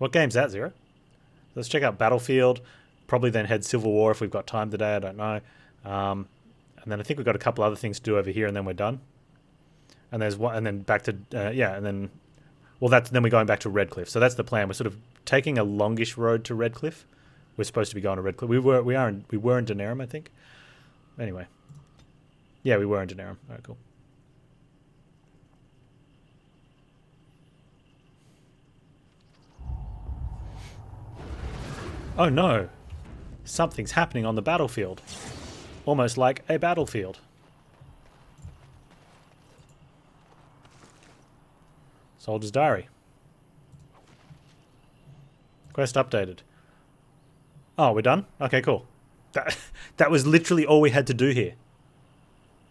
What game's that, Zero? Let's check out Battlefield. Probably then head Civil War if we've got time today. I don't know. And then I think we've got a couple other things to do over here, and then we're done. And there's one, and then back to and then, well, then we're going back to Redcliffe. So that's the plan. We're sort of taking a longish road to Redcliffe. We're supposed to be going to Redcliffe. We were in Denerim, I think. Anyway, yeah, we were in Denerim. All right, cool. Oh no, something's happening on the battlefield. Almost like a battlefield. Soldier's Diary. Quest updated. Oh, we're done? Okay, cool. That was literally all we had to do here.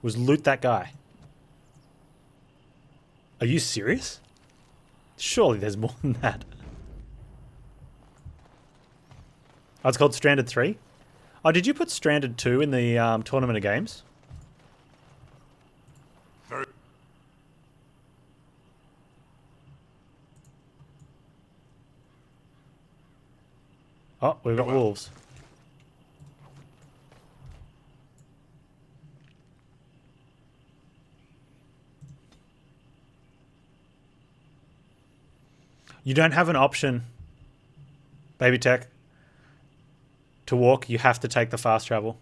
Was loot that guy. Are you serious? Surely there's more than that. Oh, it's called Stranded 3? Oh, did you put Stranded 2 in the tournament of games? Oh, we've got wolves. You don't have an option, Baby Tech. To walk, you have to take the fast travel.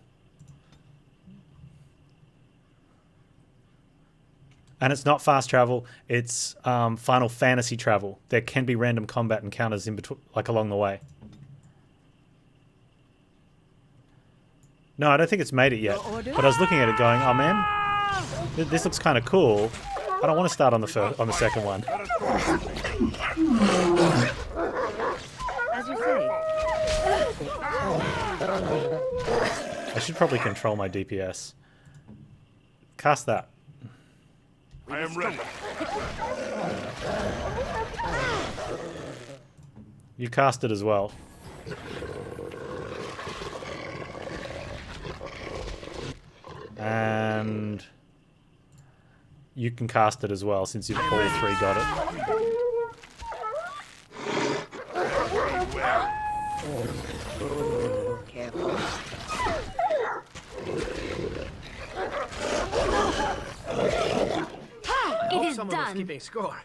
And it's not fast travel, it's Final Fantasy travel. There can be random combat encounters in between, like along the way. No, I don't think it's made it yet. But I was looking at it going, oh man, this looks kind of cool. I don't want to start on the second one. As you say. I should probably control my DPS. Cast that. I am ready. You cast it as well. And you can cast it as well since you've all three got it. Careful. It is Someone was done. keeping score.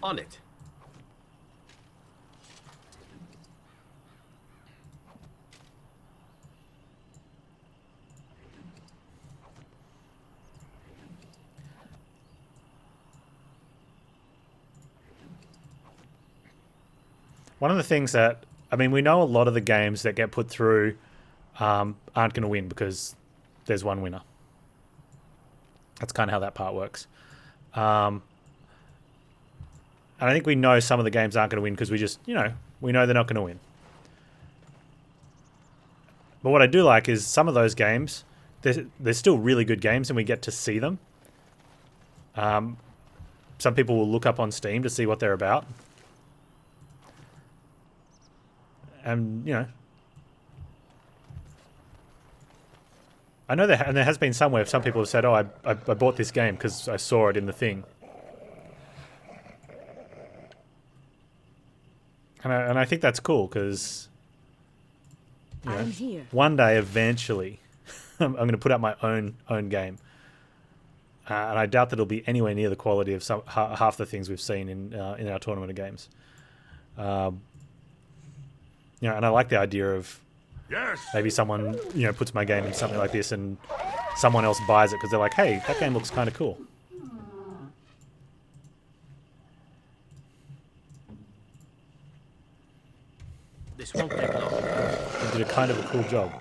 On it. One of the things that, I mean, we know a lot of the games that get put through aren't going to win because there's one winner. That's kind of how that part works. And I think we know some of the games aren't going to win because we just, you know, we know they're not going to win. But what I do like is some of those games, they're still really good games and we get to see them. Some people will look up on Steam to see what they're about. And, you know, I know there has been some where some people have said, oh, I bought this game because I saw it in the thing. And I think that's cool because, you know, one day eventually I'm going to put out my own game. And I doubt that it'll be anywhere near the quality of half the things we've seen in our tournament of games. You know, and I like the idea of maybe someone, you know, puts my game in something like this and someone else buys it because they're like, hey, that game looks kind of cool. This won't take long. You did a kind of a cool job.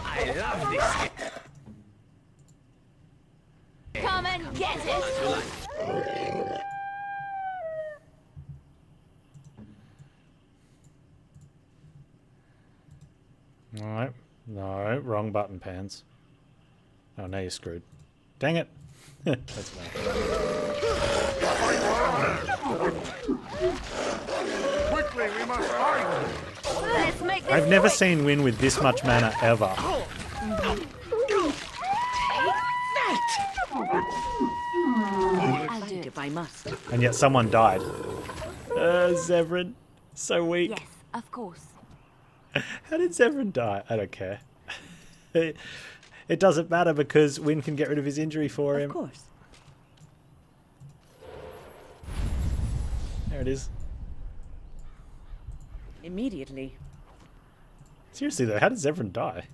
I love this game. Come and get it. Alright. No, wrong button, Panz. Oh, now you're screwed. Dang it. That's fine. Quickly, we must fight. Let's make this I've never quick. seen Win with this much mana ever. I'll do it if I must. And yet someone died. Zevran. So weak. Yes, of course. How did Zevran die? I don't care. It doesn't matter because Wynn can get rid of his injury for him. Of course. There it is. Immediately. Seriously though, how did Zevran die?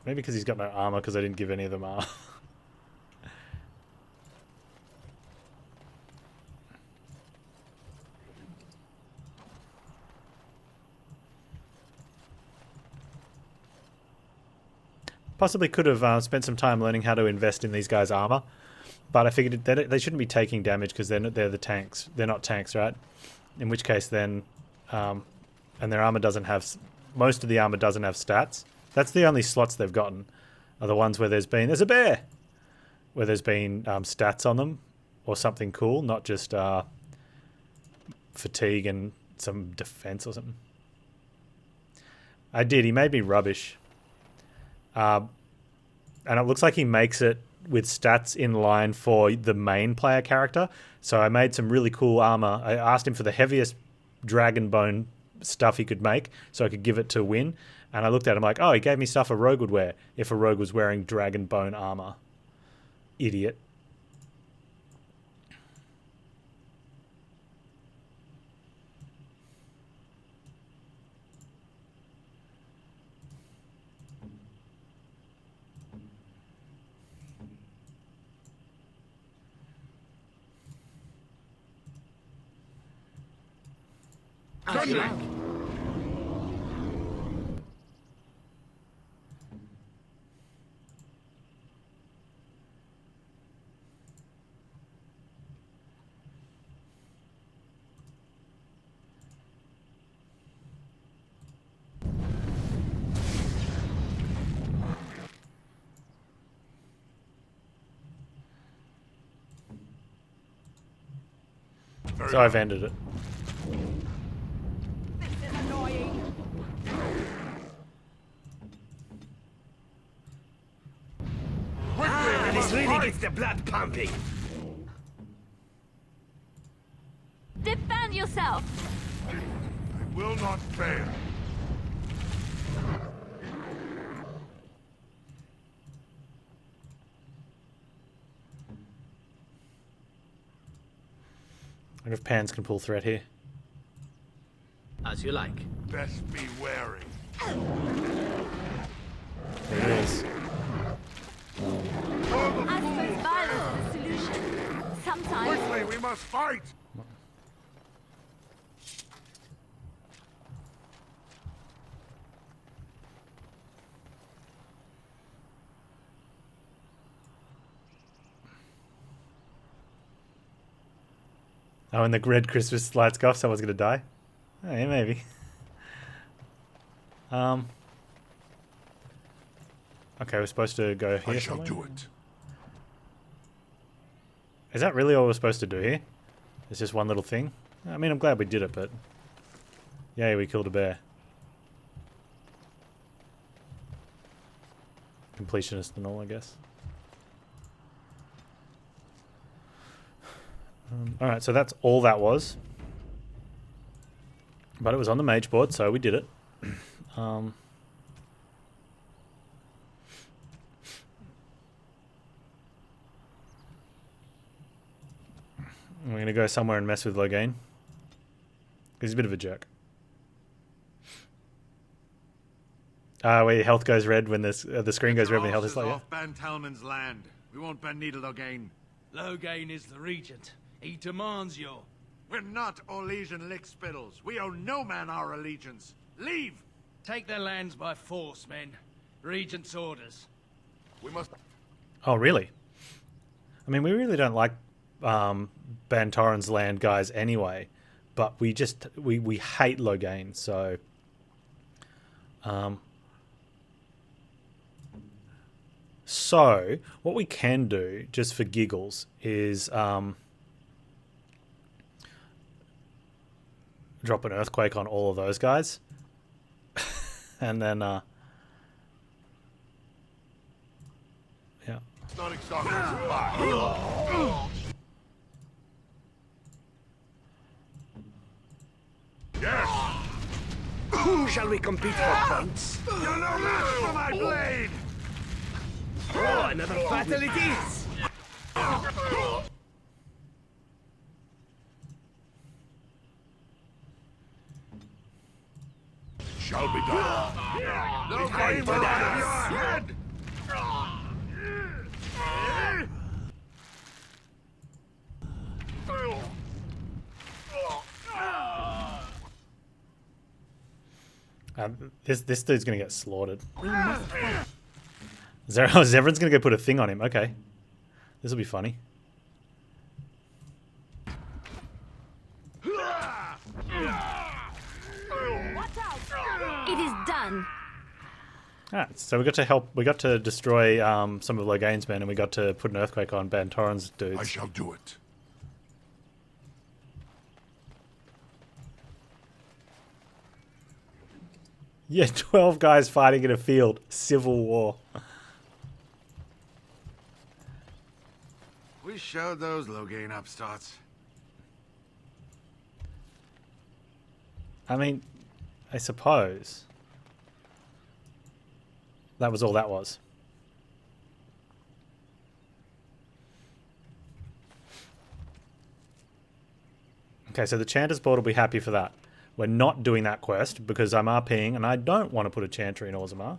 Maybe because he's got no armor because I didn't give any of them armor. Possibly could have spent some time learning how to invest in these guys' armor, but I figured that they shouldn't be taking damage because they're the tanks. They're not tanks, right? In which case, then, and their armor doesn't have. Most of the armor doesn't have stats. That's the only slots they've gotten, are the ones where there's a bear, where there's been stats on them or something cool, not just fatigue and some defense or something. I did. He made me rubbish. And it looks like he makes it with stats in line for the main player character. So I made some really cool armor. I asked him for the heaviest dragon bone stuff he could make so I could give it to Win. And I looked at him like, oh, he gave me stuff a rogue would wear if a rogue was wearing dragon bone armor. Idiot. So I've ended it. This is annoying. This really gets the blood pumping. Defend yourself. I will not fail. I wonder if Panz can pull threat here. As you like. Best be wary. There it is. I suppose violence is the solution. Sometimes. Quickly, we must fight! Oh, and the red Christmas lights go off, someone's gonna die? Oh, yeah, maybe. Okay, we're supposed to go here. I shall somewhere? do it. Is that really all we're supposed to do here? It's just one little thing? I mean, I'm glad we did it, but... Yay, we killed a bear. Completionist and all, I guess. Alright, so that's all that was. But it was on the mage board, so we did it. We're going to go somewhere and mess with Loghain. He's a bit of a jerk. Where your health goes red when the screen goes red when your health is low. Yeah? Off Ban Talman's land. We won't bend needle again. Loghain is the regent. He demands your... We're not Orlesian lickspittles. We owe no man our allegiance. Leave! Take their lands by force, men. Regent's orders. We must... Oh, really? I mean, we really don't like Bantoran's land guys anyway, but we just we hate Loghain, so so what we can do just for giggles is drop an earthquake on all of those guys. And then, yeah. It's not exactly Yes! Who shall we compete for points? You're no match for my blade! Oh, another battle it is! Shall be done. No fight for that your head! This dude's gonna get slaughtered. Zevran's gonna go put a thing on him. Okay, this will be funny. Watch out! It is done. Alright, so we got to help. We got to destroy some of Loghain's men, and we got to put an earthquake on Bantoran's dudes. I shall do it. Yeah, 12 guys fighting in a field. Civil war. We showed those Loghain upstarts. I mean, I suppose that was all that was. Okay, so the Chanter's Board will be happy for that. We're not doing that quest because I'm RPing and I don't want to put a Chantry in Orzammar.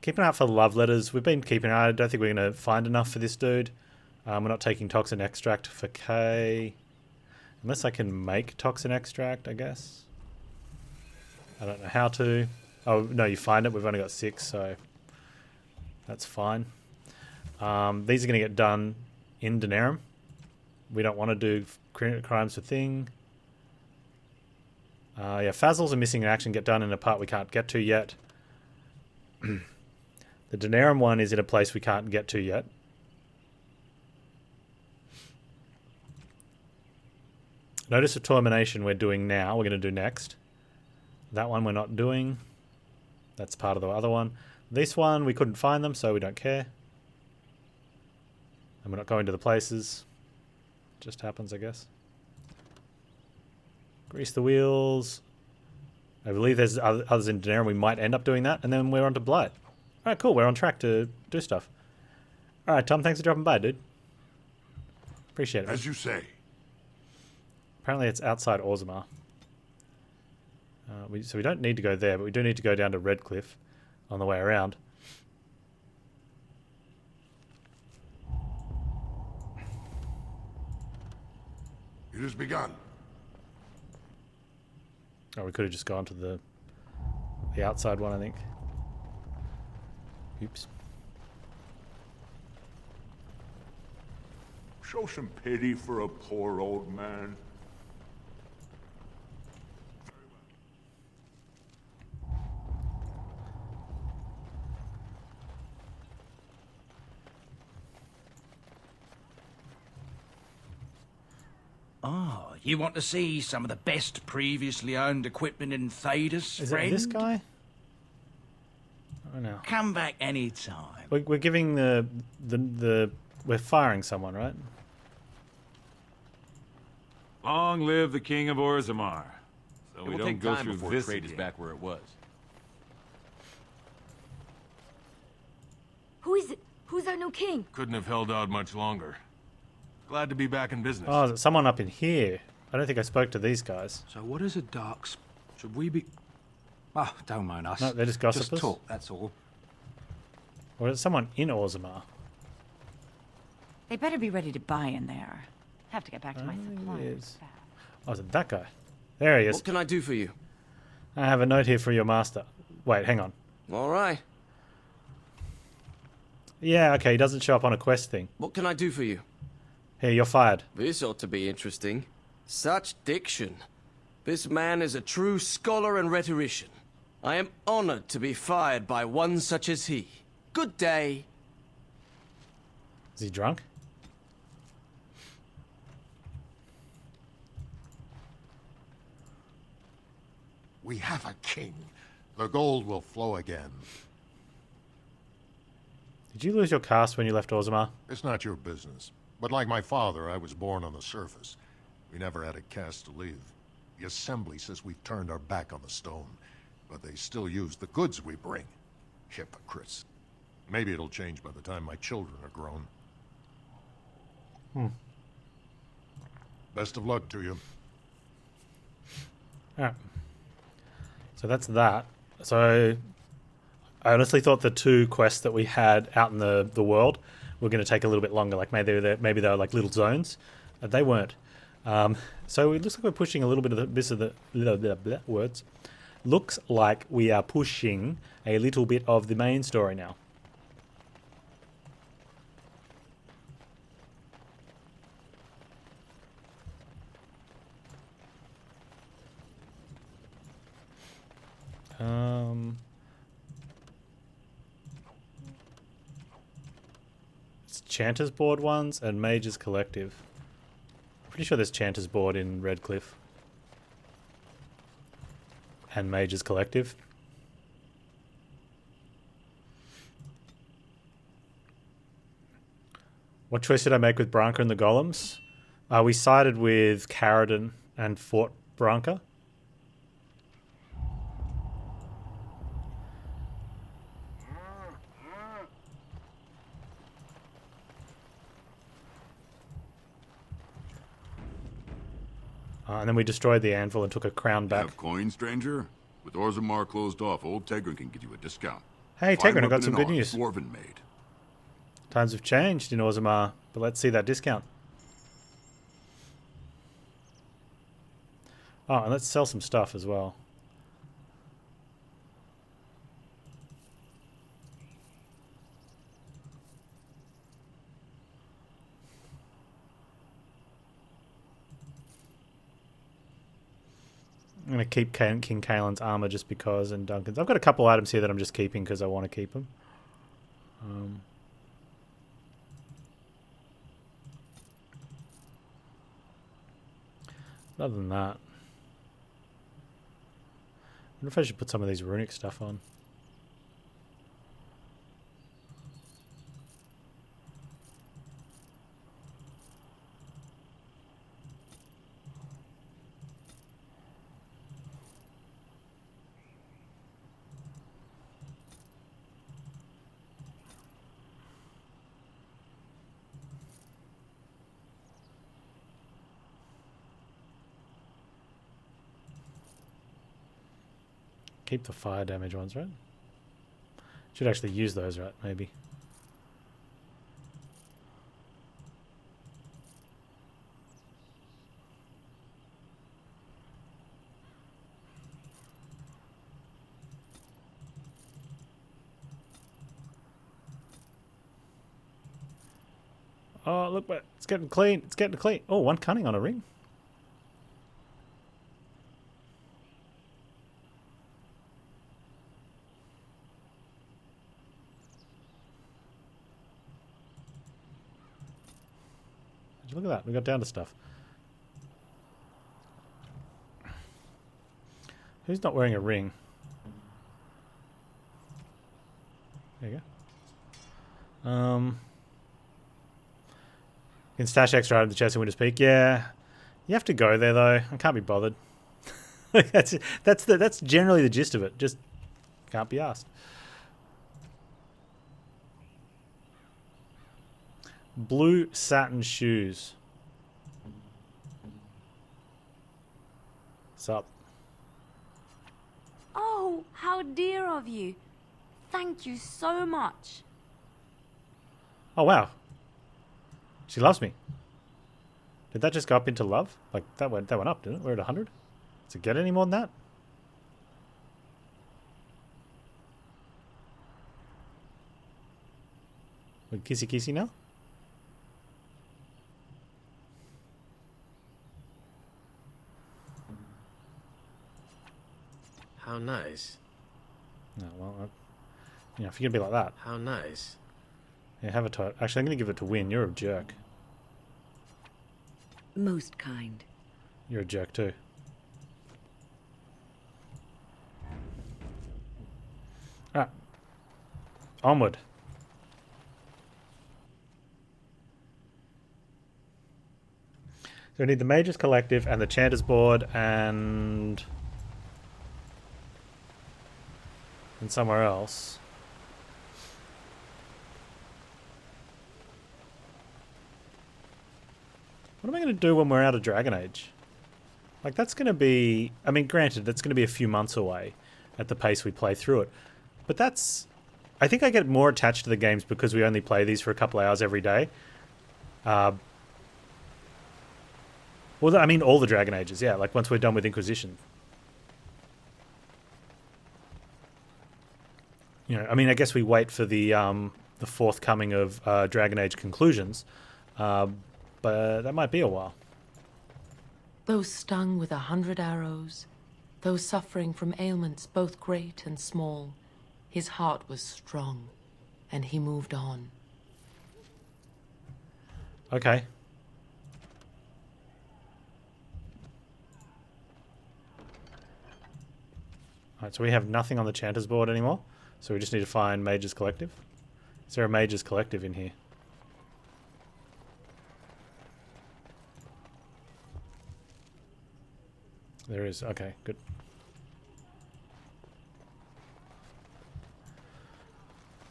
Keep an eye out for love letters. We've been keeping an eye. I don't think we're going to find enough for this dude. We're not taking toxin extract for K. Unless I can make toxin extract, I guess. I don't know how to. Oh, no, you find it. We've only got 6, so that's fine. These are going to get done in Denerim. We don't want to do crimes for thing. Yeah, Fazils and missing in action get done in a part we can't get to yet. The Denerim one is in a place we can't get to yet. Notice of Termination we're doing now. We're going to do next. That one we're not doing. That's part of the other one. This one, we couldn't find them, so we don't care. And we're not going to the places. Just happens, I guess. Grease the wheels. I believe there's others in Denerim. We might end up doing that, and then we're on to Blight. Alright, cool. We're on track to do stuff. Alright, Tom, thanks for dropping by, dude. Appreciate it. As you say. Apparently it's outside Orzammar. So we don't need to go there, but we do need to go down to Redcliffe on the way around. It has begun. Oh, we could have just gone to the outside one, I think. Oops. Show some pity for a poor old man. Oh, you want to see some of the best previously owned equipment in Thedas, Is friend? it this guy? Oh no. Come back any time. We're giving we're firing someone, right? Long live the King of Orzammar. So we It will don't take go time through before this trade is again. back where it was. Who is it? Who's our new king? Couldn't have held out much longer. Glad to be back in business. Oh, there's someone up in here. I don't think I spoke to these guys. So what is a should we be... Oh, don't mind us. No, they're just gossipers. Just talk, that's all. Or is someone in Orzammar? They better be ready to buy in there. Have to get back to my supplies. Oh, is it that guy? There he is. What can I do for you? I have a note here for your master. Wait, hang on. All right. Yeah, okay, he doesn't show up on a quest thing. What can I do for you? Here, you're fired. This ought to be interesting. Such diction. This man is a true scholar and rhetorician. I am honored to be fired by one such as he. Good day. Is he drunk? We have a king. The gold will flow again. Did you lose your caste when you left Orzammar? It's not your business. But like my father, I was born on the surface. We never had a caste to leave. The Assembly says we've turned our back on the stone, but they still use the goods we bring. Hypocrites. Maybe it'll change by the time my children are grown. Best of luck to you. Alright. So that's that. So I honestly thought the 2 quests that we had out in the world were going to take a little bit longer. Like maybe they were like little zones. They weren't. So it looks like we're pushing a little bit of the words. Looks like we are pushing a little bit of the main story now. It's Chanter's Board ones and Mage's Collective. Pretty sure there's Chanter's Board in Redcliffe. And Mage's Collective. What choice did I make with Branca and the Golems? We sided with Caradon and fought Branca. And then we destroyed the anvil and took a crown back. Have coin, stranger? With Orzammar closed off, old Tegrin can give you a discount. Hey, Tegrin, I got some good news. Dwarven made. Times have changed in Orzammar, but let's see that discount. Oh, and let's sell some stuff as well. I'm going to keep King Kaelin's armor just because, and Duncan's. I've got a couple items here that I'm just keeping because I want to keep them. Other than that, I wonder if I should put some of these runic stuff on. Keep the fire damage ones, right? Should actually use those, right? Maybe. Oh, look, it's getting clean. It's getting clean. Oh, 1 cunning on a ring. Look at that, we got down to stuff. Who's not wearing a ring? There you go. You can stash extra out of the chest in Winter's Peak. Yeah, you have to go there though. I can't be bothered. That's generally the gist of it. Just can't be asked. Blue satin shoes. What's up? Oh, how dear of you. Thank you so much. Oh, wow. She loves me. Did that just go up into love? Like, that went up, didn't it? We're at 100? Does it get any more than that? We kissy now? How nice. No, well, yeah, if you're going to be like that. How nice. Yeah, have a tot. Actually, I'm going to give it to Win. You're a jerk. Most kind. You're a jerk too. Onward. So we need the Mages Collective and the Chanters Board and somewhere else. What am I going to do when we're out of Dragon Age? Like, that's going to be... I mean, granted, that's going to be a few months away at the pace we play through it. But that's... I think I get more attached to the games because we only play these for a couple hours every day. Well, I mean, all the Dragon Ages, yeah. Like, once we're done with Inquisition. You know, I mean, I guess we wait for the forthcoming of Dragon Age Conclusions. But that might be a while. Those stung with 100 arrows, those suffering from ailments both great and small, his heart was strong, and he moved on. Okay. Alright, so we have nothing on the Chanters board anymore, so we just need to find Mages Collective. Is there a Mages Collective in here? There is. Okay, good.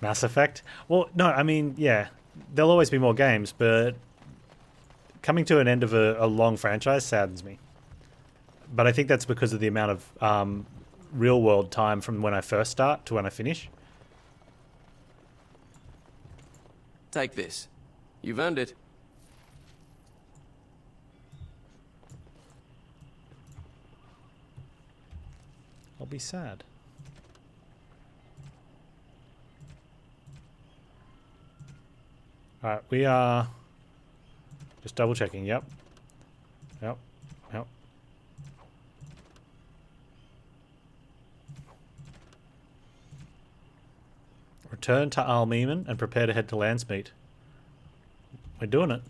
Mass Effect? Well, no, I mean, yeah, there'll always be more games, but coming to an end of a long franchise saddens me. But I think that's because of the amount of real-world time from when I first start to when I finish. Take this. You've earned it. I'll be sad. Alright, we are just double checking. Yep. Yep. Yep. Return to Eamon and prepare to head to Landsmeet. We're doing it.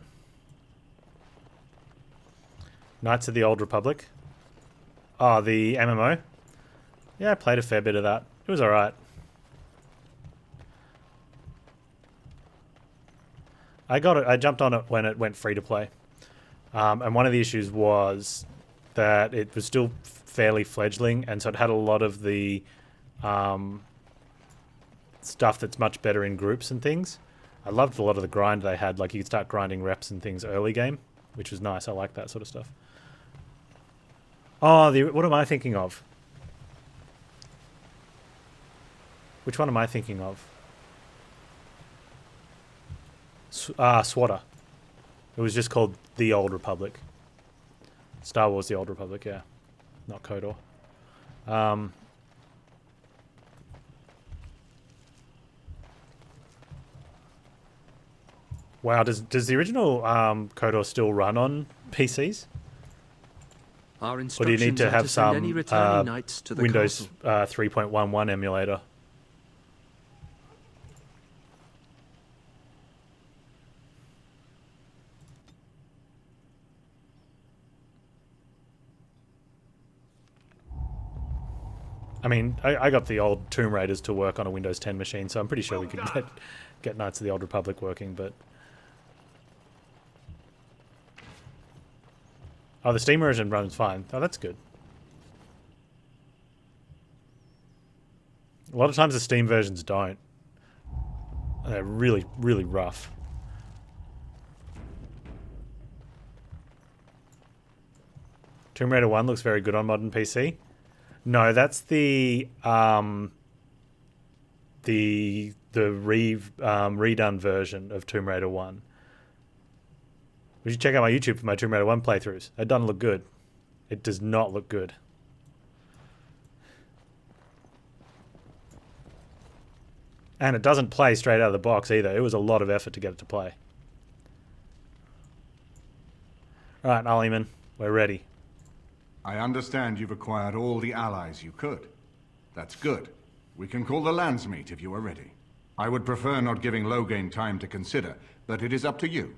Knights of the Old Republic. Oh, the MMO? Yeah, I played a fair bit of that. It was alright. I jumped on it when it went free to play. And one of the issues was that it was still fairly fledgling, and so it had a lot of the stuff that's much better in groups and things. I loved a lot of the grind they had, like you could start grinding reps and things early game, which was nice. I like that sort of stuff. Oh, what am I thinking of? Which one am I thinking of? SWATA. It was just called The Old Republic. Star Wars The Old Republic, yeah. Not KOTOR. Wow, does the original KOTOR still run on PCs? Our Or do you need to have some Windows 3.11 emulator? I mean, I got the old Tomb Raiders to work on a Windows 10 machine, so I'm pretty sure we could get Knights of the Old Republic working, but... Oh, the Steam version runs fine. Oh, that's good. A lot of times the Steam versions don't. They're really, really rough. Tomb Raider 1 looks very good on modern PC. No, that's the redone version of Tomb Raider 1. We should check out my YouTube for my Tomb Raider 1 playthroughs. It doesn't look good. It does not look good. And it doesn't play straight out of the box either. It was a lot of effort to get it to play. Alright, Eamon, we're ready. I understand you've acquired all the allies you could. That's good. We can call the Landsmeet if you are ready. I would prefer not giving Loghain time to consider, but it is up to you.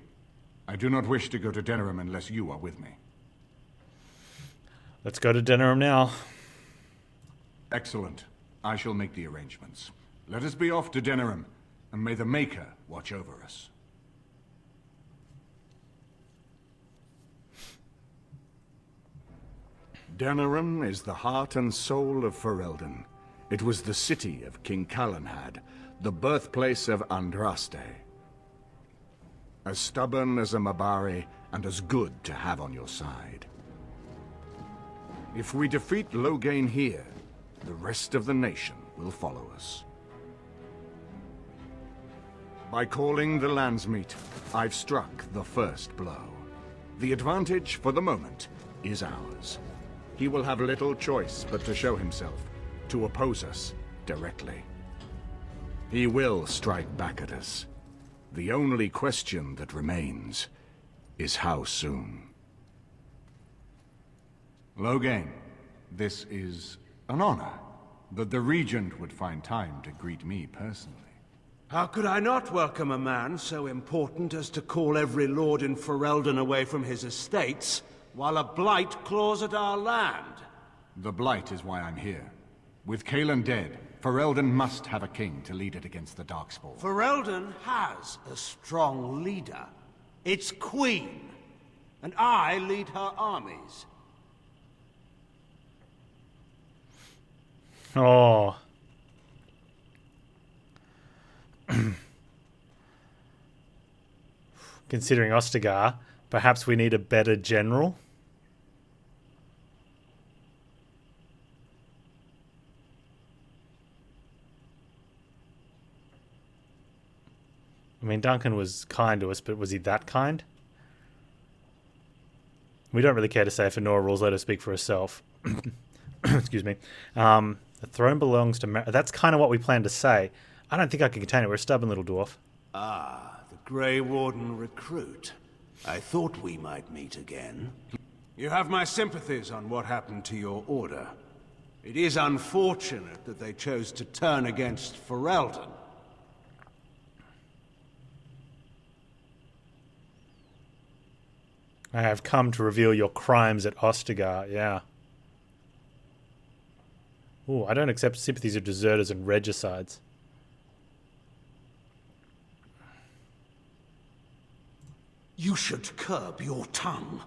I do not wish to go to Denerim unless you are with me. Let's go to Denerim now. Excellent. I shall make the arrangements. Let us be off to Denerim, and may the Maker watch over us. Denerim is the heart and soul of Ferelden. It was the city of King Calenhad, the birthplace of Andraste. As stubborn as a Mabari, and as good to have on your side. If we defeat Loghain here, the rest of the nation will follow us. By calling the Landsmeet, I've struck the first blow. The advantage, for the moment, is ours. He will have little choice but to show himself, to oppose us directly. He will strike back at us. The only question that remains is how soon. Loghain, this is an honor, that the Regent would find time to greet me personally. How could I not welcome a man so important as to call every lord in Ferelden away from his estates, while a blight claws at our land? The blight is why I'm here. With Cailan dead, Ferelden must have a king to lead it against the Darkspawn. Ferelden has a strong leader. Its queen. And I lead her armies. Oh. Considering Ostagar, perhaps we need a better general. I mean, Duncan was kind to us, but was he that kind? We don't really care to say if Honora rules, let her speak for herself. Excuse me. The throne belongs to... That's kind of what we plan to say. I don't think I can contain it. We're a stubborn little dwarf. Ah, the Grey Warden recruit. I thought we might meet again. You have my sympathies on what happened to your order. It is unfortunate that they chose to turn against Ferelden. I have come to reveal your crimes at Ostagar, yeah. Ooh, I don't accept sympathies of deserters and regicides. You should curb your tongue.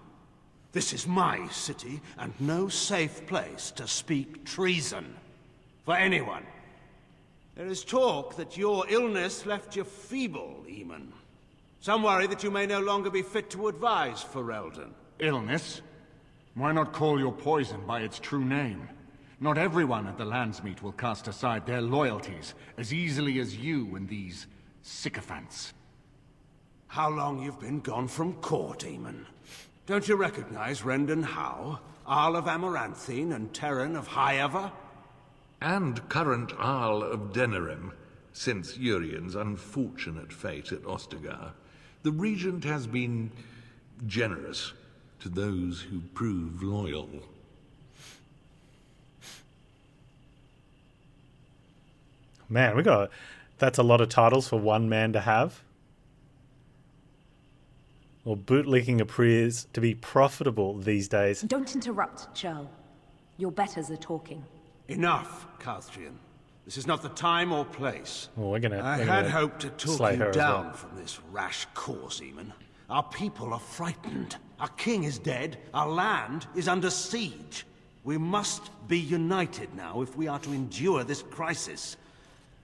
This is my city, and no safe place to speak treason. For anyone. There is talk that your illness left you feeble, Eamon. Some worry that you may no longer be fit to advise Ferelden. Illness? Why not call your poison by its true name? Not everyone at the Landsmeet will cast aside their loyalties as easily as you and these sycophants. How long you've been gone from court, Eamon? Don't you recognize Rendon Howe, Arl of Amaranthine and Terran of Highever? And current Arl of Denerim, since Urien's unfortunate fate at Ostagar. The Regent has been generous to those who prove loyal. Man, that's a lot of titles for one man to have. Well, bootlicking appears to be profitable these days. Don't interrupt, Churl. Your betters are talking. Enough, Calthrian. This is not the time or place. Well, I had hoped to talk you down well. from this rash course, Eamon. Our people are frightened. Our king is dead. Our land is under siege. We must be united now if we are to endure this crisis.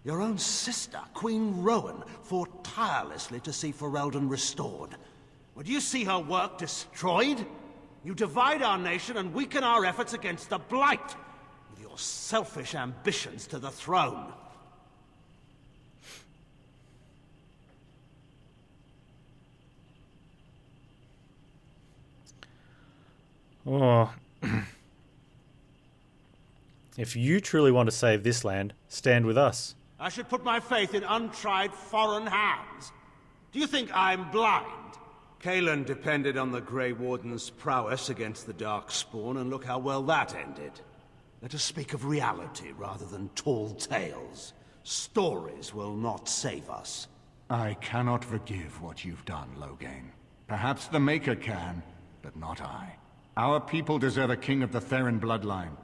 Your own sister, Queen Rowan, fought tirelessly to see Ferelden restored. Would you see her work destroyed? You divide our nation and weaken our efforts against the Blight, with your selfish ambitions to the throne. Oh. If you truly want to save this land, stand with us. I should put my faith in untried foreign hands. Do you think I'm blind? Cailan depended on the Grey Warden's prowess against the Darkspawn, and look how well that ended. Let us speak of reality rather than tall tales. Stories will not save us. I cannot forgive what you've done, Loghain. Perhaps the Maker can, but not I. Our people deserve a king of the Theron bloodline.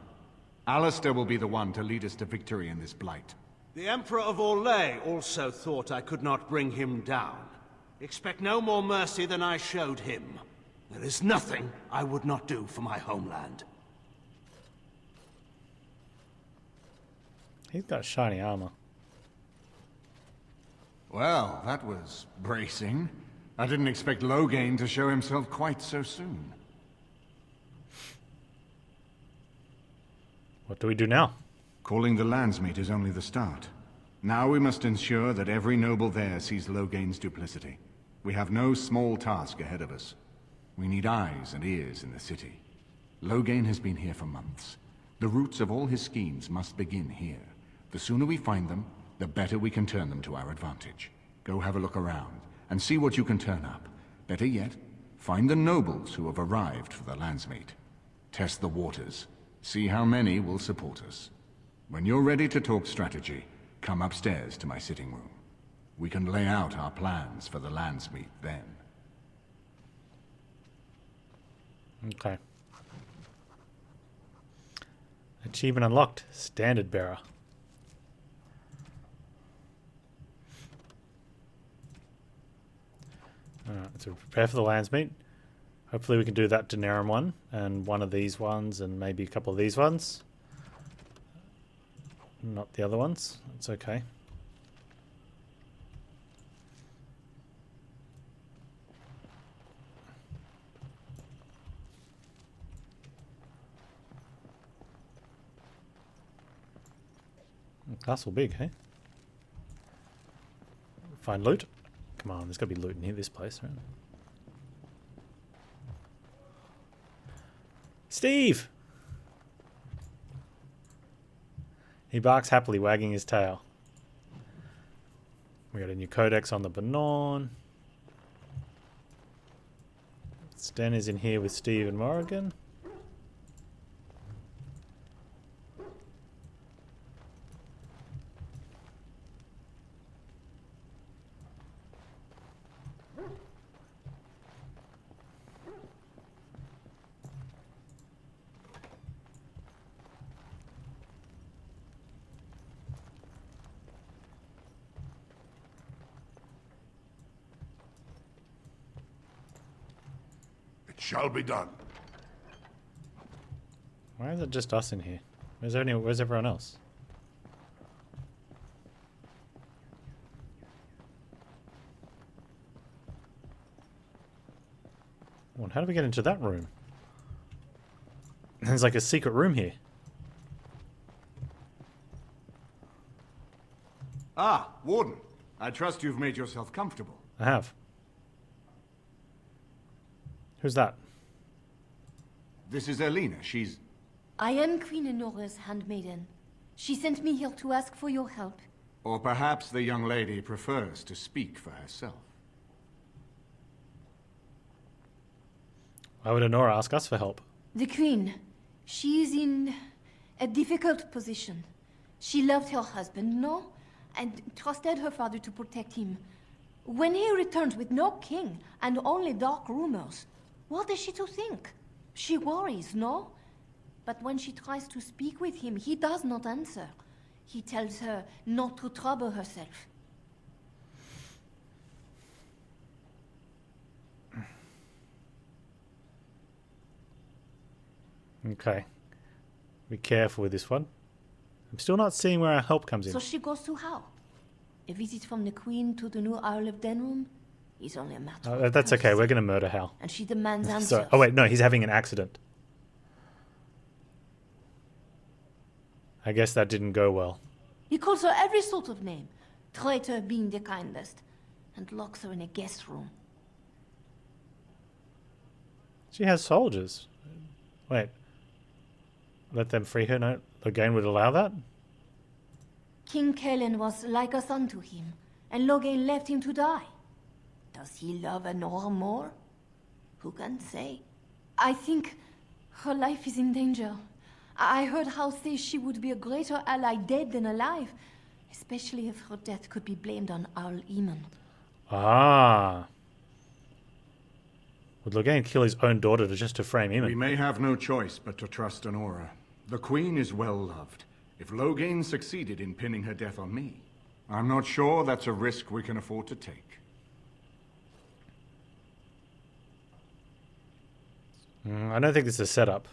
Alistair will be the one to lead us to victory in this blight. The Emperor of Orlais also thought I could not bring him down. Expect no more mercy than I showed him. There is nothing I would not do for my homeland. He's got shiny armor. Well, that was bracing. I didn't expect Loghain to show himself quite so soon. What do we do now? Calling the Landsmeet is only the start. Now we must ensure that every noble there sees Loghain's duplicity. We have no small task ahead of us. We need eyes and ears in the city. Loghain has been here for months. The roots of all his schemes must begin here. The sooner we find them, the better we can turn them to our advantage. Go have a look around, and see what you can turn up. Better yet, find the nobles who have arrived for the Landsmeet. Test the waters. See how many will support us. When you're ready to talk strategy, come upstairs to my sitting room. We can lay out our plans for the Landsmeet then. Okay. Achievement unlocked. Standard bearer. Alright, so prepare for the Landsmeet. Hopefully we can do that Denerim one, and one of these ones, and maybe a couple of these ones. Not the other ones. That's okay. Castle big, hey? Find loot. Come on, there's got to be loot in here, this place, right? Steve! He barks happily, wagging his tail. We got a new codex on the Banon. Sten is in here with Steve and Morrigan. Shall be done. Why is it just us in here? Where's everyone else? Well, how do we get into that room? There's like a secret room here. Ah, Warden. I trust you've made yourself comfortable. I have. Who's that? This is Elena. She's... I am Queen Enora's handmaiden. She sent me here to ask for your help. Or perhaps the young lady prefers to speak for herself. Why would Enora ask us for help? The Queen. She is in a difficult position. She loved her husband, no? And trusted her father to protect him. When he returns with no king and only dark rumors, what is she to think? She worries, no? But when she tries to speak with him, he does not answer. He tells her not to trouble herself. Okay. Be careful with this one. I'm still not seeing where our help comes in. So she goes to how? A visit from the Queen to the new Isle of Denerim is only a matter of that's okay. We're going to murder Hal. And she demands answers. Sorry. Oh wait, no, he's having an accident. I guess that didn't go well. He calls her every sort of name, traitor being the kindest, and locks her in a guest room. She has soldiers. Wait. Let them free her? No, Loghain would allow that? King Kellen was like a son to him, and Loghain left him to die. Does he love Enora more? Who can say? I think her life is in danger. I heard Hal say she would be a greater ally dead than alive, especially if her death could be blamed on Owl Eamon. Ah. Would Loghain kill his own daughter just to frame Eamon? We may have no choice but to trust Enora. The Queen is well loved, if Loghain succeeded in pinning her death on me, I'm not sure that's a risk we can afford to take. I don't think this is a setup.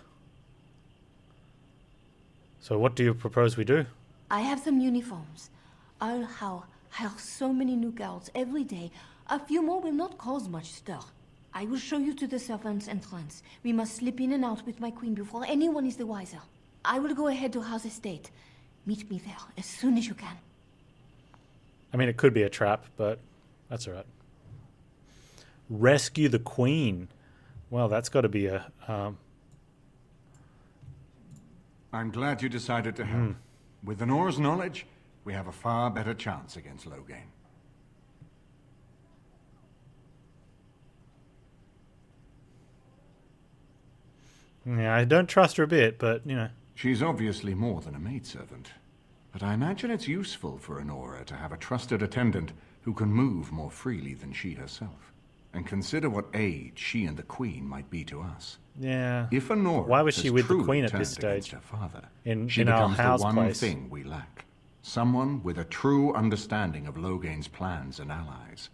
So what do you propose we do? I have some uniforms. I'll hire so many new guards every day. A few more will not cause much stir. I will show you to the servants' entrance. We must slip in and out with my queen before anyone is the wiser. I will go ahead to House Estate. Meet me there as soon as you can. I mean, it could be a trap, but that's all right. Rescue the queen. Well, that's got to be a... I'm glad you decided to help. With the Nor's knowledge, we have a far better chance against Loghain. Yeah, I don't trust her a bit, but, you know. She's obviously more than a maidservant. But I imagine it's useful for Honora to have a trusted attendant who can move more freely than she herself. And consider what aid she and the Queen might be to us. Yeah. If Honora why was she has with the truly Queen at turned this stage? against her father, She she our becomes house the one place. thing we lack. Someone with a true understanding of Loghain's plans and allies.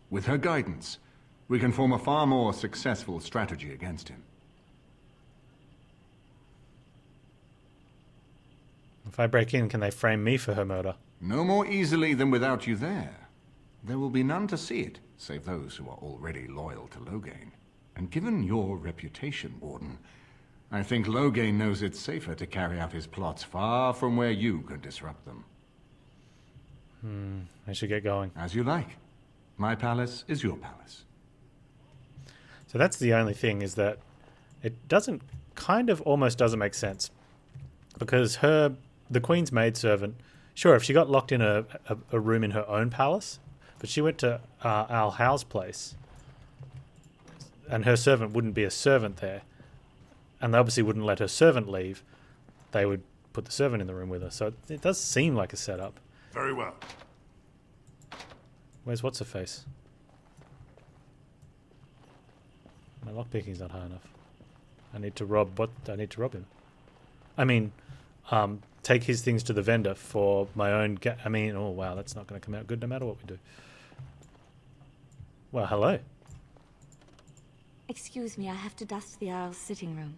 With her guidance, we can form a far more successful strategy against him. If I break in, can they frame me for her murder? No more easily than without you there. There will be none to see it, save those who are already loyal to Loghain. And given your reputation, Warden, I think Loghain knows it's safer to carry out his plots far from where you can disrupt them. I should get going. As you like. My palace is your palace. So that's the only thing, is that it doesn't, kind of almost doesn't make sense. Because the Queen's maidservant, sure, if she got locked in a room in her own palace, but she went to Al Howe's place, and her servant wouldn't be a servant there, and they obviously wouldn't let her servant leave. They would put the servant in the room with her. So it does seem like a setup. Very well. Where's what's-her-face? My lockpicking's not high enough. I need to rob him. I mean, take his things to the vendor for my own... oh wow, that's not going to come out good no matter what we do. Well, hello. Excuse me, I have to dust the Earl's sitting room.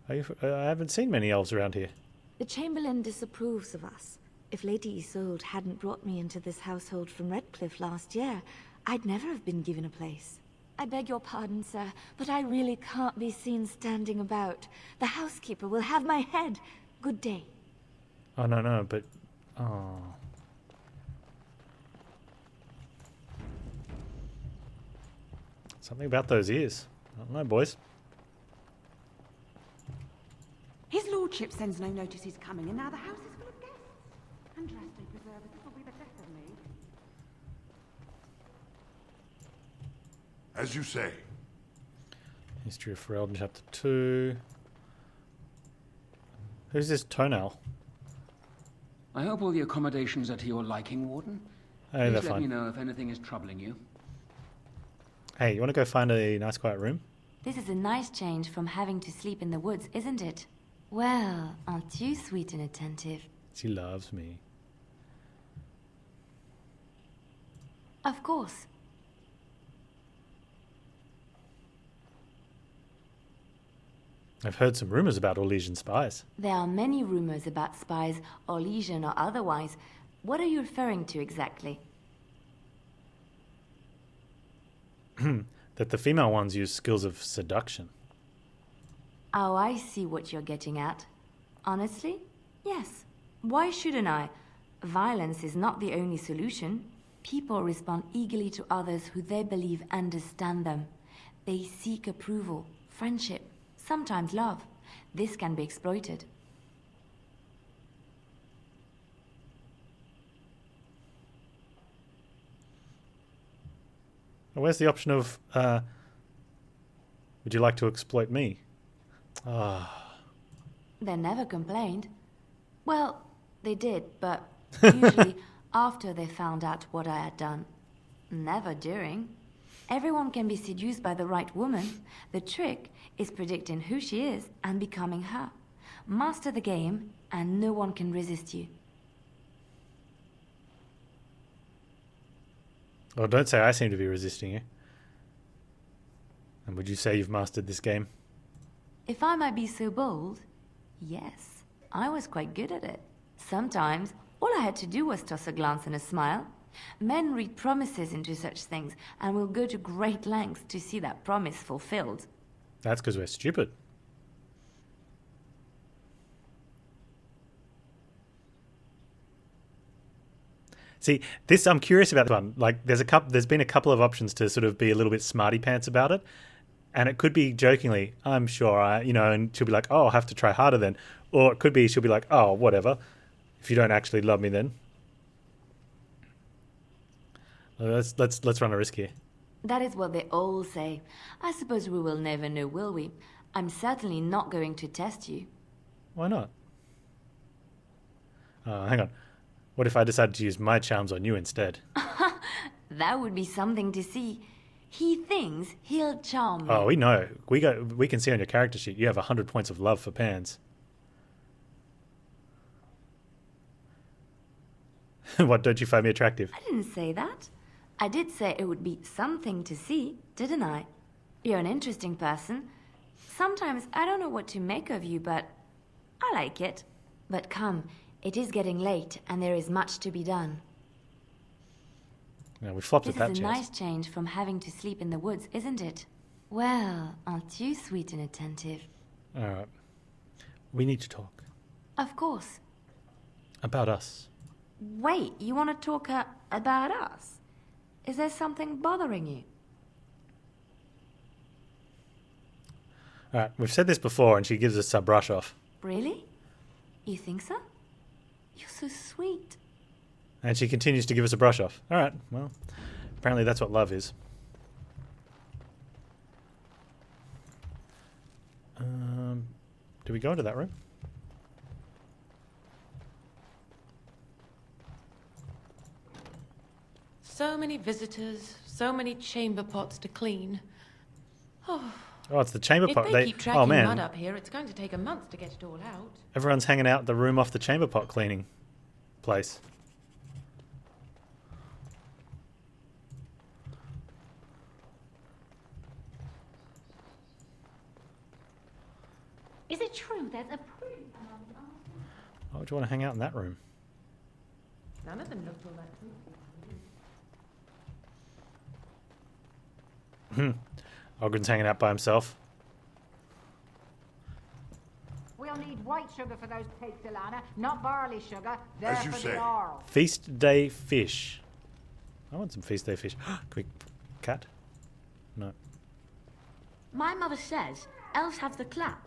I haven't seen many elves around here. The Chamberlain disapproves of us. If Lady Isolde hadn't brought me into this household from Redcliffe last year, I'd never have been given a place. I beg your pardon, sir, but I really can't be seen standing about. The housekeeper will have my head. Good day. Oh, no, but... Oh... Something about those ears. I don't know, boys. His lordship sends no notice he's coming, and now the house is full of guests. And trust me, preserve it, this will be the death of me. As you say. History of Ferelden, Chapter 2. Who's this Toenail? I hope all the accommodations are to your liking, Warden. Hey, they're Please let fine. me know if anything is troubling you. Hey, you want to go find a nice quiet room? This is a nice change from having to sleep in the woods, isn't it? Well, aren't you sweet and attentive? She loves me. Of course. I've heard some rumors about Orlesian spies. There are many rumors about spies, Orlesian or otherwise. What are you referring to exactly? That the female ones use skills of seduction. Oh, I see what you're getting at. Honestly? Yes. Why shouldn't I? Violence is not the only solution. People respond eagerly to others who they believe understand them. They seek approval, friendship, sometimes love. This can be exploited. Where's the option of, would you like to exploit me? They never complained. Well, they did, but usually after they found out what I had done. Never during. Everyone can be seduced by the right woman. The trick is predicting who she is and becoming her. Master the game, and no one can resist you. Well, don't say I seem to be resisting you. And would you say you've mastered this game? If I might be so bold, yes, I was quite good at it. Sometimes, all I had to do was toss a glance and a smile. Men read promises into such things, and will go to great lengths to see that promise fulfilled. That's because we're stupid. See, this I'm curious about this one. Like, there's been a couple of options to sort of be a little bit smarty pants about it, and it could be jokingly, I'm sure and she'll be like, oh, I'll have to try harder then, or it could be she'll be like, oh, whatever, if you don't actually love me then. Let's run a risk here. That is what they all say. I suppose we will never know, will we? I'm certainly not going to test you. Why not? Hang on. What if I decided to use my charms on you instead? That would be something to see. He thinks he'll charm me. Oh, we know. We can see on your character sheet you have 100 points of love for Panz. What, don't you find me attractive? I didn't say that. I did say it would be something to see, didn't I? You're an interesting person. Sometimes I don't know what to make of you, but I like it. But come, it is getting late, and there is much to be done. Yeah, we flopped at that This is a chance. nice change from having to sleep in the woods, isn't it? Well, aren't you sweet and attentive? All right. We need to talk. Of course. About us. Wait, you want to talk about us? Is there something bothering you? All right, we've said this before, and she gives us a brush off. Really? You think so? You're so sweet. And she continues to give us a brush off. All right, well, apparently that's what love is. Do we go into that room? So many visitors, so many chamber pots to clean. Oh, it's the chamber pot. If they keep tracking oh man, mud up here, it's going to take a month to get it all out. everyone's hanging out the room off the chamber pot cleaning place. Is it true there's a... Why would you want to hang out in that room? None of them looked all that good. Ogren's hanging out by himself. We'll need white sugar for those cakes, Ilana, not barley sugar. They're As you for say. the oral. Feast day fish. I want some feast day fish. Quick, cat? No. My mother says elves have the clap.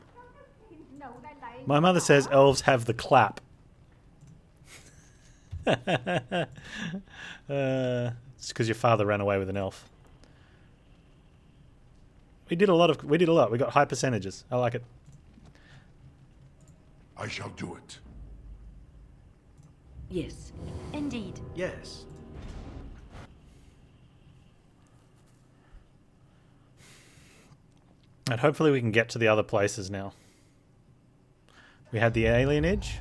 No, they're lying. My mother says elves have the clap. It's because your father ran away with an elf. We did a lot. We got high percentages. I like it. I shall do it. Yes. Indeed. Yes. And hopefully we can get to the other places now. We had the alienage.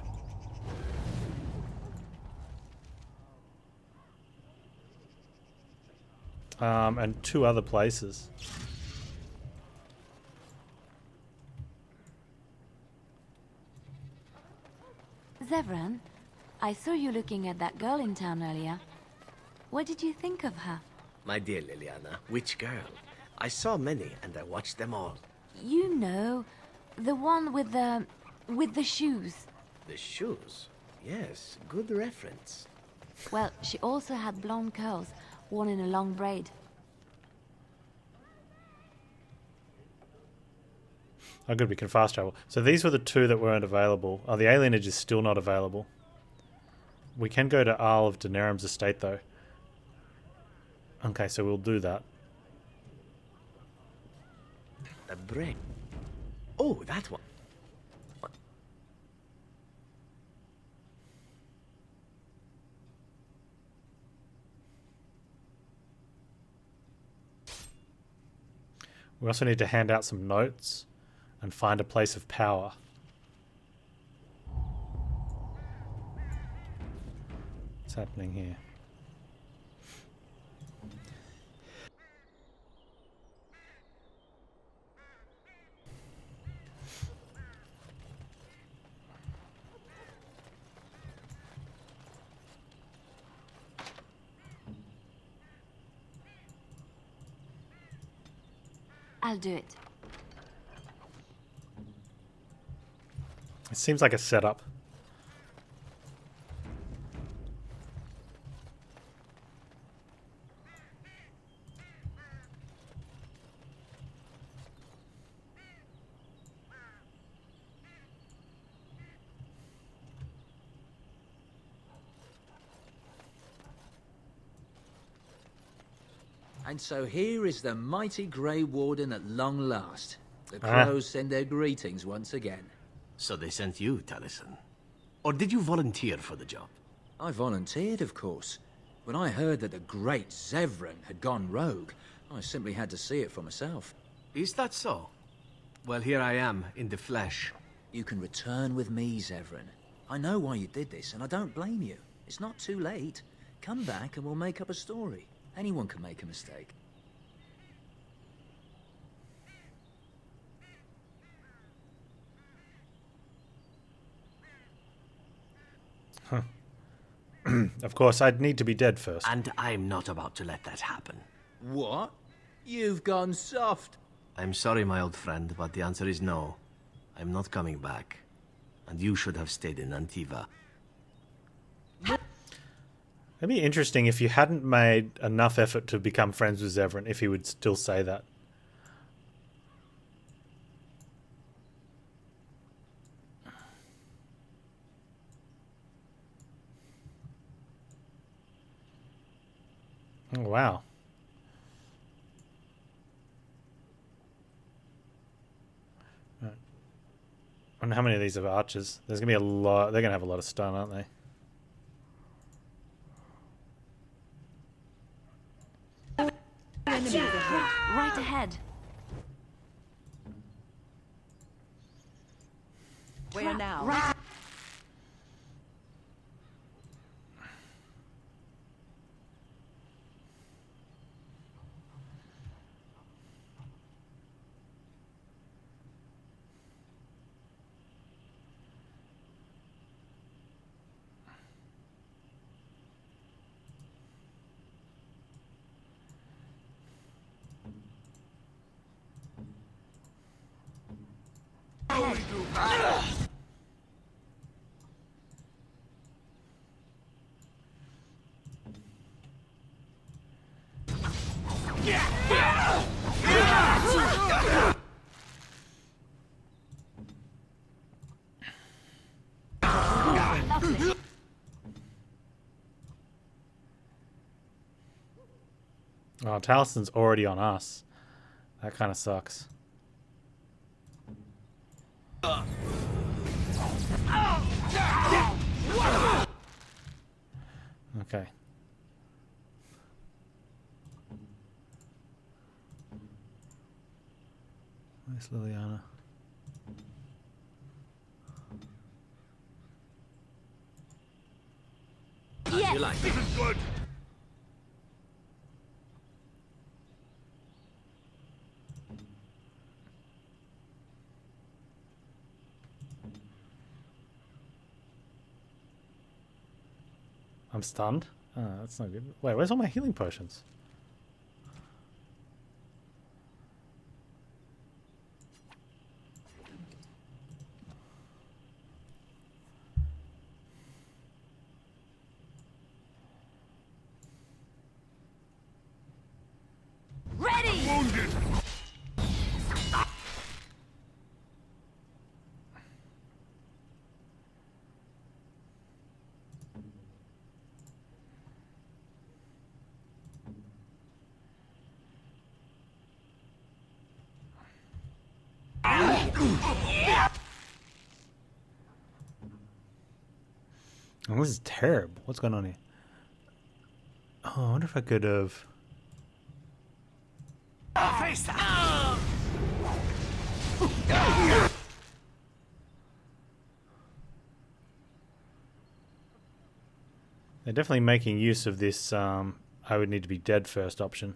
And 2 other places. Zevran, I saw you looking at that girl in town earlier. What did you think of her? My dear Liliana, which girl? I saw many, and I watched them all. You know, the one with the shoes. The shoes? Yes, good reference. Well, she also had blonde curls, worn in a long braid. Oh good, we can fast travel. So these were the 2 that weren't available. Oh, the alienage is still not available. We can go to Arl of Denerim's estate though. Okay, so we'll do that. A brain. Oh, that one. What? We also need to hand out some notes and find a place of power. What's happening here? I'll do it. It seems like a setup. And so here is the mighty Grey Warden at long last. The crows send their greetings once again. So they sent you, Taliesin. Or did you volunteer for the job? I volunteered, of course. When I heard that the great Zevran had gone rogue, I simply had to see it for myself. Is that so? Well, here I am, in the flesh. You can return with me, Zevran. I know why you did this, and I don't blame you. It's not too late. Come back and we'll make up a story. Anyone can make a mistake. Huh. Of course, I'd need to be dead first. And I'm not about to let that happen. What? You've gone soft. I'm sorry, my old friend, but the answer is no. I'm not coming back. And you should have stayed in Antiva. It'd be interesting if you hadn't made enough effort to become friends with Zevran, if he would still say that. Oh, wow. Right. I wonder how many of these are archers. There's going to be a lot. They're going to have a lot of stun, aren't they? Right ahead. Where now? Right. Oh, Talison's already on us. That kind of sucks. Okay. Where's Liliana? Yes. You like This is good. I'm stunned. Oh, that's not good. Wait, where's all my healing potions? Ready. Wounded. Oh, this is terrible. What's going on here? Oh, I wonder if I could have... Face that! They're definitely making use of this I would need to be dead first option.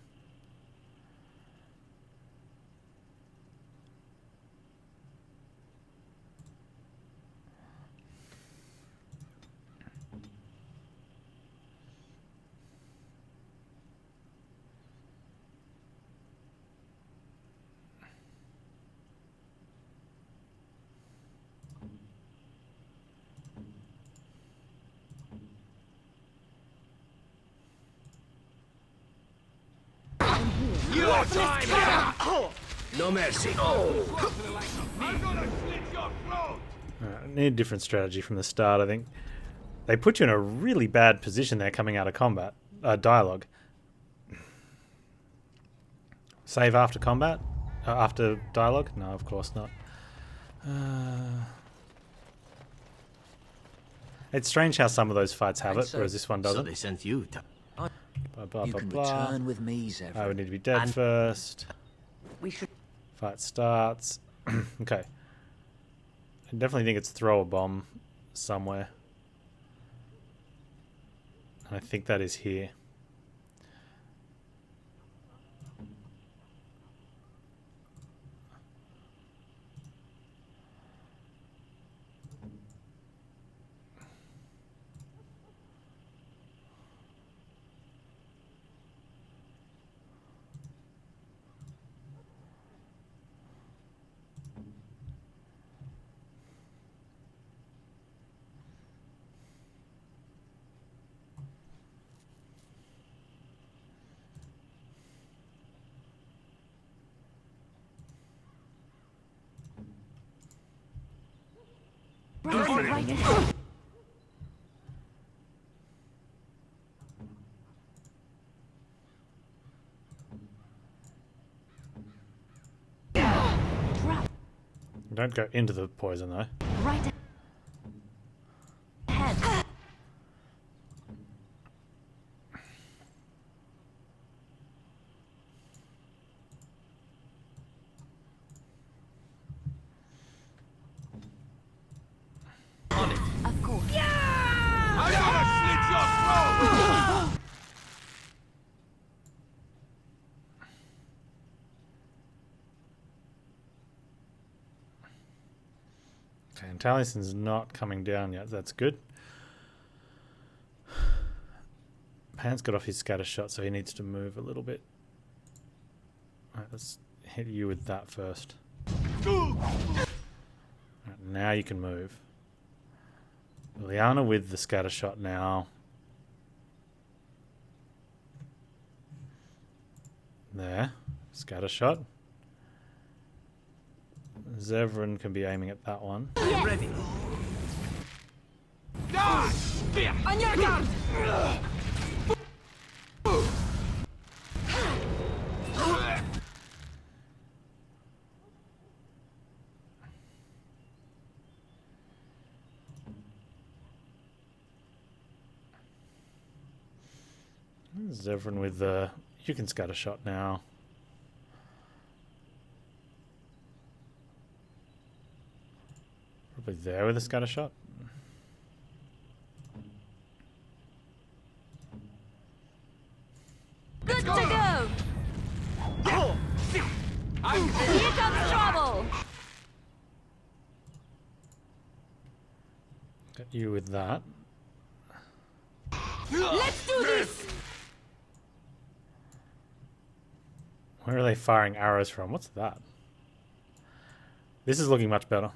Your time is up! No mercy. I need a different strategy from the start, I think. They put you in a really bad position there coming out of combat. Dialogue. Save after combat? After dialogue? No, of course not. It's strange how some of those fights have it, whereas this one doesn't. So they sent you to... You can return with me, Zevran. I would need to be dead first. We should... Fight starts. Okay. I definitely think it's throw a bomb somewhere. And I think that is here. Don't go into the poison though. Right ahead. Of course. I'm gonna slit your throat! Okay, and Taliesin's not coming down yet. That's good. Panz got off his scatter shot, so he needs to move a little bit. Alright, let's hit you with that first. Right, now you can move. Liana with the scatter shot now. There. Scatter shot. Zevran can be aiming at that one. I'm ready. Die! On your guard! Zevran with the... You can scatter shot now. Probably there with a scatter shot. Good to go! Here comes trouble! Got you with that. Let's do this! Where are they firing arrows from? What's that? This is looking much better.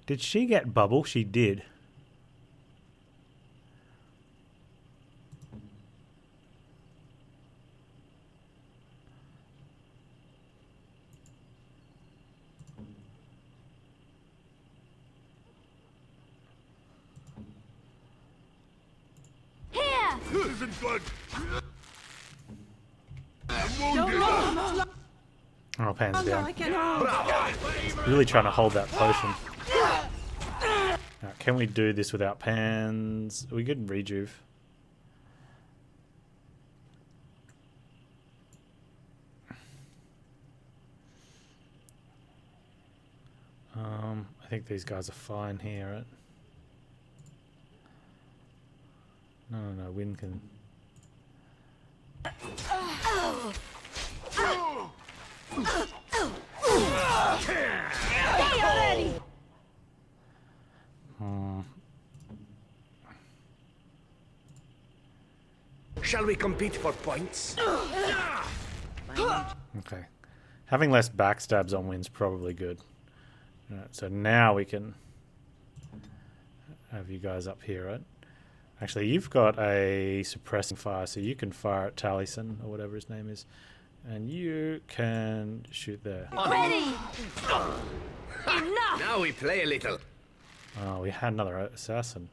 Did she get bubble? She did. This isn't good. Oh, Panz down. Really trying to hold that potion. Right, can we do this without Panz? We could rejuve. I think these guys are fine here, right? No, Win can... Shall we compete for points? Okay. Having less backstabs on Win's probably good. Alright, so now we can have you guys up here, right? Actually, you've got a suppressing fire, so you can fire at Taliesin, or whatever his name is. And you can shoot there. Ready! Enough! Now we play a little. Oh, we had another assassin.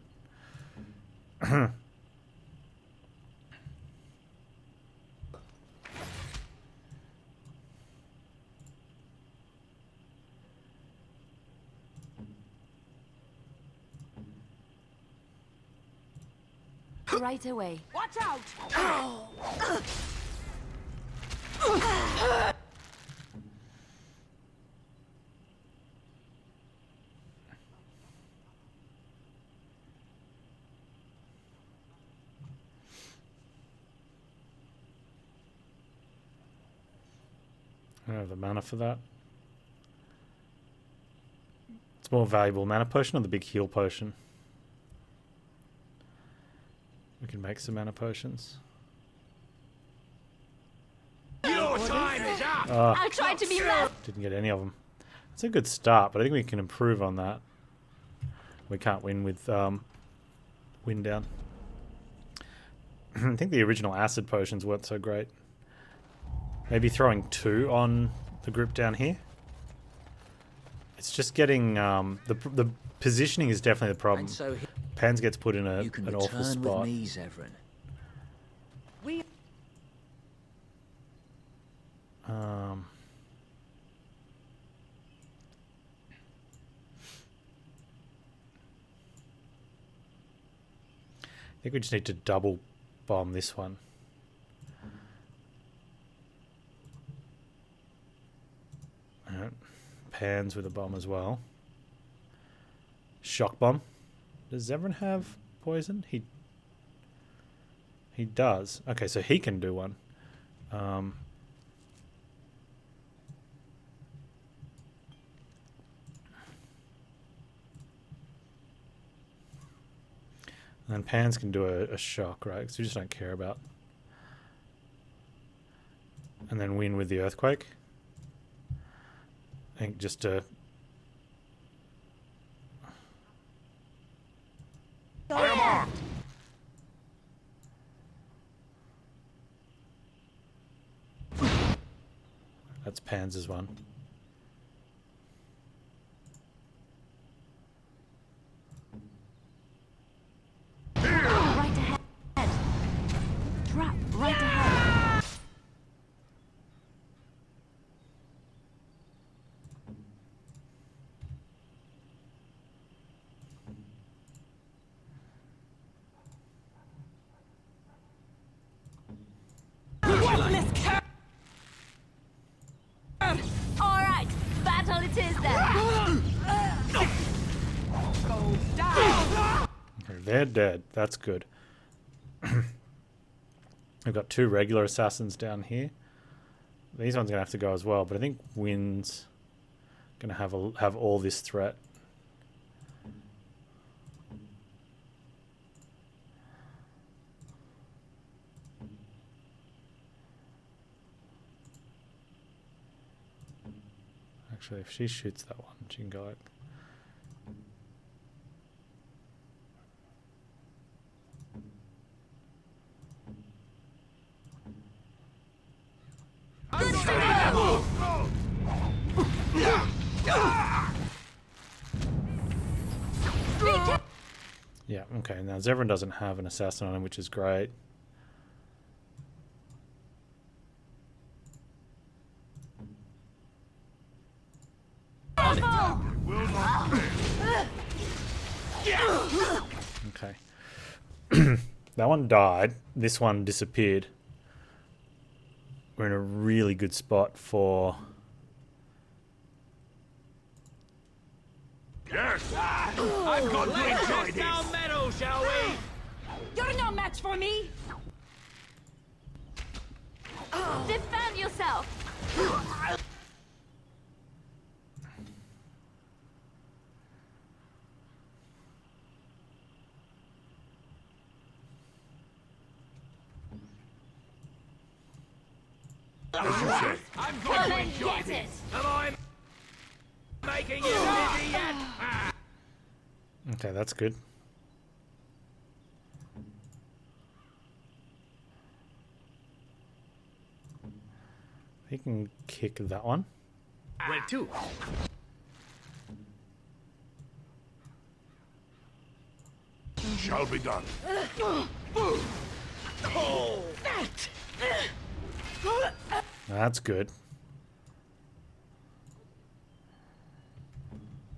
Right away. Watch out! I don't have the mana for that. It's more valuable mana potion or the big heal potion? We can make some mana potions. Your time is up! I'll try to be left. Didn't get any of them. It's a good start, but I think we can improve on that. We can't win with wind down. I think the original acid potions weren't so great. Maybe throwing 2 on the group down here. It's just getting the positioning is definitely the problem. So Panz gets put in an awful spot. With me, Zevran. I think we just need to double bomb this one. Alright. Panz with a bomb as well. Shock bomb. Does Zevran have poison? He does. Okay, so he can do one. And then Panz can do a shock, right? Because we just don't care about. And then win with the earthquake. I think just to... I am armed! That's Panz's one. Right ahead. Trap right ahead. All right, battle it is then. Go down! They're dead. That's good. We've got 2 regular assassins down here. These ones are going to have to go as well, but I think Win's going to have all this threat. Actually, if she shoots that one, she can go like... Yeah, okay, now Zevran doesn't have an assassin on him, which is great. Will not fail. Okay. That one died. This one disappeared. We're in a really good spot for... Yes! I've got to enjoy this! Down metal, shall we? You're no match for me! Defend yourself! I'm going to enjoy this! Am I making you dizzy yet? Okay, that's good. He can kick that one. Where to? Shall be done. Oh! That's good.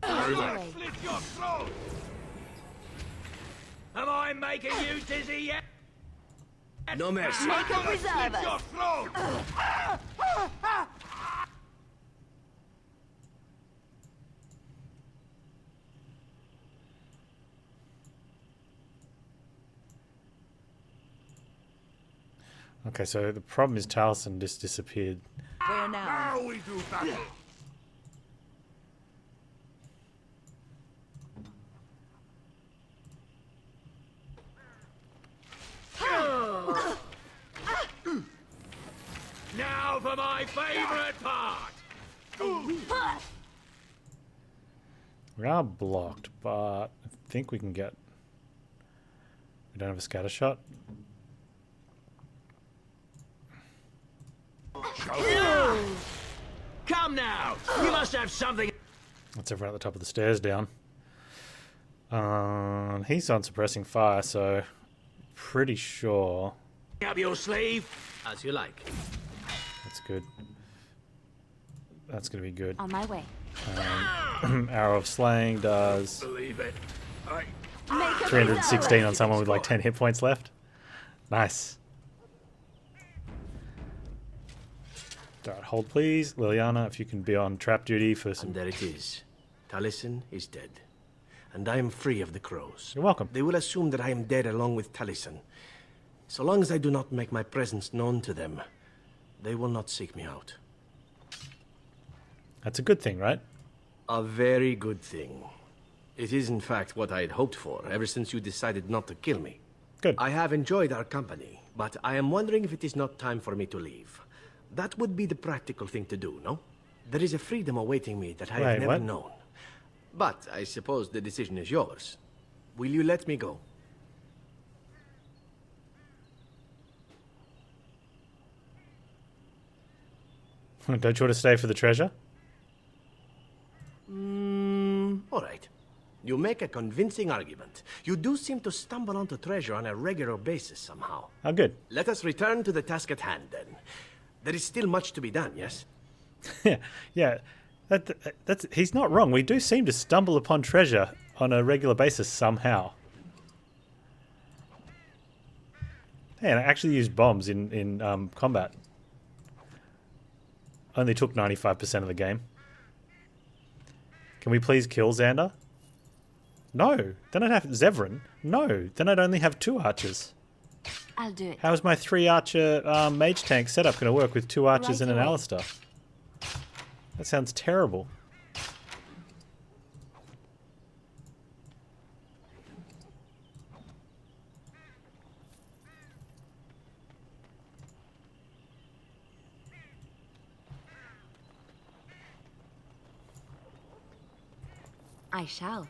Slit your throat! Am I making you dizzy yet? No mercy. Make a preserve Slit your us. throat! Okay, so the problem is Taliesin just disappeared. Where now? Now we do battle. Now for my favorite part! We are blocked, but I think we can get... We don't have a scatter shot. Come now! You must have something... That's everyone at the top of the stairs down. He's on suppressing fire, so... Pretty sure... Up your sleeve? As you like. That's good. That's going to be good. On my way. Arrow of Slaying does... Believe it. 316 on someone with like 10 hit points left. Nice. Alright, hold please. Liliana, if you can be on trap duty for some... And there it is. Taliesin is dead. And I am free of the crows. You're welcome. They will assume that I am dead along with Taliesin. So long as I do not make my presence known to them, they will not seek me out. That's a good thing, right? A very good thing. It is in fact what I had hoped for ever since you decided not to kill me. Good. I have enjoyed our company, but I am wondering if it is not time for me to leave. That would be the practical thing to do, no? There is a freedom awaiting me that I have never known. But I suppose the decision is yours. Will you let me go? Don't you want to stay for the treasure? All right. You make a convincing argument. You do seem to stumble onto treasure on a regular basis somehow. Oh, good. Let us return to the task at hand, then. There is still much to be done, yes? Yeah. That's he's not wrong. We do seem to stumble upon treasure on a regular basis somehow. Hey, and I actually used bombs in combat. Only took 95% of the game. Can we please kill Xander? No. Then I'd have Zevran. No. Then I'd only have 2 archers. I'll do it. How is my 3 archer mage tank setup going to work with 2 archers and an Alistair? That sounds terrible. I shall.